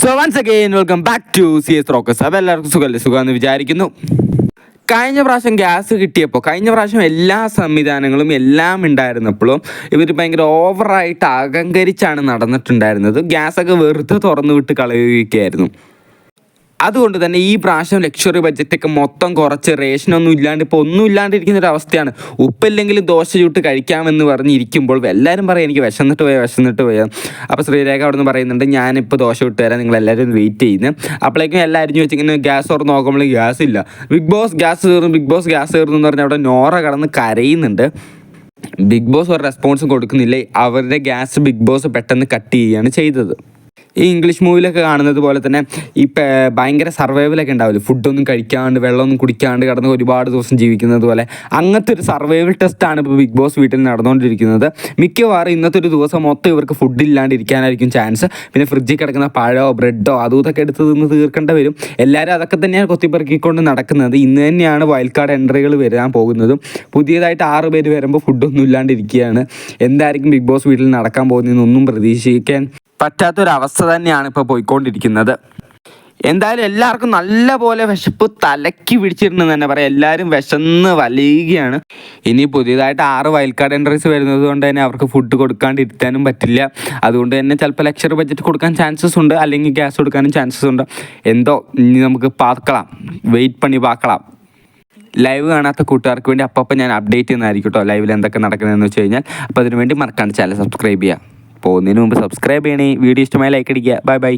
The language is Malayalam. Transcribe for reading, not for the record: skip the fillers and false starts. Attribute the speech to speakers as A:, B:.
A: So once again welcome back to CS rocks. അപ്പോൾ എല്ലാവർക്കും സുഖമെന്ന് വിചാരിക്കുന്നു. കഴിഞ്ഞ പ്രാവശ്യം ഗ്യാസ് കിട്ടിയപ്പോൾ കഴിഞ്ഞ പ്രാവശ്യം എല്ലാ സംവിധാനങ്ങളും എല്ലാം ഉണ്ടായിരുന്നപ്പോഴും ഇവർ ഭയങ്കര ഓവറായിട്ട് അഹങ്കരിച്ചാണ് നടന്നിട്ടുണ്ടായിരുന്നത്. ഗ്യാസൊക്കെ വെറുതെ തുറന്നു വിട്ട് കളയുകയായിരുന്നു. അതുകൊണ്ട് തന്നെ ഈ പ്രാവശ്യം ലക്ഷറി ബഡ്ജറ്റൊക്കെ മൊത്തം കുറച്ച് റേഷനൊന്നും ഇല്ലാണ്ട് ഇപ്പോൾ ഒന്നും ഇല്ലാണ്ടിരിക്കുന്നൊരവസ്ഥയാണ്. ഉപ്പില്ലെങ്കിലും ദോശ ചുട്ട് കഴിക്കാമെന്ന് പറഞ്ഞിരിക്കുമ്പോൾ എല്ലാവരും പറയും എനിക്ക് വിശന്നിട്ട് പോയാൽ. അപ്പോൾ ശ്രീരേഖ അവിടെ നിന്ന് പറയുന്നുണ്ട് ഞാനിപ്പോൾ ദോശ ചുട്ട് തരാം, നിങ്ങളെല്ലാവരും വെയിറ്റ് ചെയ്യുന്നത്. അപ്പോഴേക്കും എല്ലാം അരിഞ്ഞു വെച്ചിങ്ങനെ ഗ്യാസ് തുറന്ന് നോക്കുമ്പോൾ ഗ്യാസ് ഇല്ല. ബിഗ് ബോസ് ഗ്യാസ് കയറുന്നു എന്ന് പറഞ്ഞാൽ അവിടെ നോറ കടന്ന് കരയുന്നുണ്ട്. ബിഗ് ബോസ് ഒരു റെസ്പോൺസും കൊടുക്കുന്നില്ല. അവരുടെ ഗ്യാസ് ബിഗ് ബോസ് പെട്ടെന്ന് കട്ട് ചെയ്യുകയാണ് ചെയ്തത്. ഈ ഇംഗ്ലീഷ് മൂവിലൊക്കെ കാണുന്നത് പോലെ തന്നെ ഈ ഭയങ്കര സർവൈവലൊക്കെ ഉണ്ടാവില്ല, ഫുഡൊന്നും കഴിക്കാണ്ട് വെള്ളമൊന്നും കുടിക്കാണ്ട് കിടന്ന് ഒരുപാട് ദിവസം ജീവിക്കുന്നത് പോലെ അങ്ങനത്തെ ഒരു സർവൈവൽ ടെസ്റ്റാണ് ഇപ്പോൾ ബിഗ് ബോസ് വീട്ടിൽ നടന്നുകൊണ്ടിരിക്കുന്നത്. മിക്കവാറും ഇന്നത്തെ ഒരു ദിവസം മൊത്തം ഇവർക്ക് ഫുഡ് ഇല്ലാണ്ടിരിക്കാനായിരിക്കും ചാൻസ്. പിന്നെ ഫ്രിഡ്ജിൽ കിടക്കുന്ന പഴമോ ബ്രെഡോ അതും ഇതൊക്കെ എടുത്ത് നിന്ന് തീർക്കേണ്ടി വരും. എല്ലാവരും അതൊക്കെ തന്നെയാണ് കൊത്തിപ്പെറുക്കിക്കൊണ്ട് നടക്കുന്നത്. ഇന്ന് തന്നെയാണ് വൈൽഡ് കാർഡ് എൻട്രികൾ വരാൻ പോകുന്നതും. പുതിയതായിട്ട് 6 പേര് വരുമ്പോൾ ഫുഡൊന്നും ഇല്ലാണ്ടിരിക്കുകയാണ്. എന്തായിരിക്കും ബിഗ് ബോസ് വീട്ടിൽ നടക്കാൻ പോകുന്നതെന്നൊന്നും പ്രതീക്ഷിക്കാൻ പറ്റാത്തൊരവസ്ഥ തന്നെയാണ് ഇപ്പോൾ പോയിക്കൊണ്ടിരിക്കുന്നത്. എന്തായാലും എല്ലാവർക്കും നല്ല പോലെ വിശപ്പ് തലയ്ക്ക് പിടിച്ചിട്ടുണ്ടെന്ന് തന്നെ പറയാം. എല്ലാവരും വിശന്ന് വലയുകയാണ്. ഇനി പുതിയതായിട്ട് 6 വൈൽഡ് കാർഡ് എൻട്രീസ് വരുന്നത് കൊണ്ട് തന്നെ അവർക്ക് ഫുഡ് കൊടുക്കാണ്ടിരുത്താനും പറ്റില്ല. അതുകൊണ്ട് തന്നെ ചിലപ്പോൾ ലക്ഷറി ബഡ്ജറ്റ് കൊടുക്കാൻ ചാൻസസ് ഉണ്ട്, അല്ലെങ്കിൽ ഗ്യാസ് കൊടുക്കാനും ചാൻസസ് ഉണ്ട്. എന്തോ ഇനി നമുക്ക് പാർക്കണം, വെയിറ്റ് പണി പാർക്കണം. ലൈവ് കാണാത്ത കൂട്ടുകാർക്ക് വേണ്ടി അപ്പം ഞാൻ അപ്ഡേറ്റ് ചെയ്യുന്നതായിരിക്കും കേട്ടോ ലൈവിൽ എന്തൊക്കെ നടക്കുന്നതെന്ന് വെച്ച് കഴിഞ്ഞാൽ. അപ്പോൾ അതിനുവേണ്ടി മറക്കാണ്ട് ചാനൽ സബ്സ്ക്രൈബ് ചെയ്യുക. പോകുന്നതിന് മുമ്പ് സബ്സ്ക്രൈബ് ചെയ്യണേ. വീഡിയോ ഇഷ്ടമായി ലൈക്ക് അടിക്കുക. ബൈ.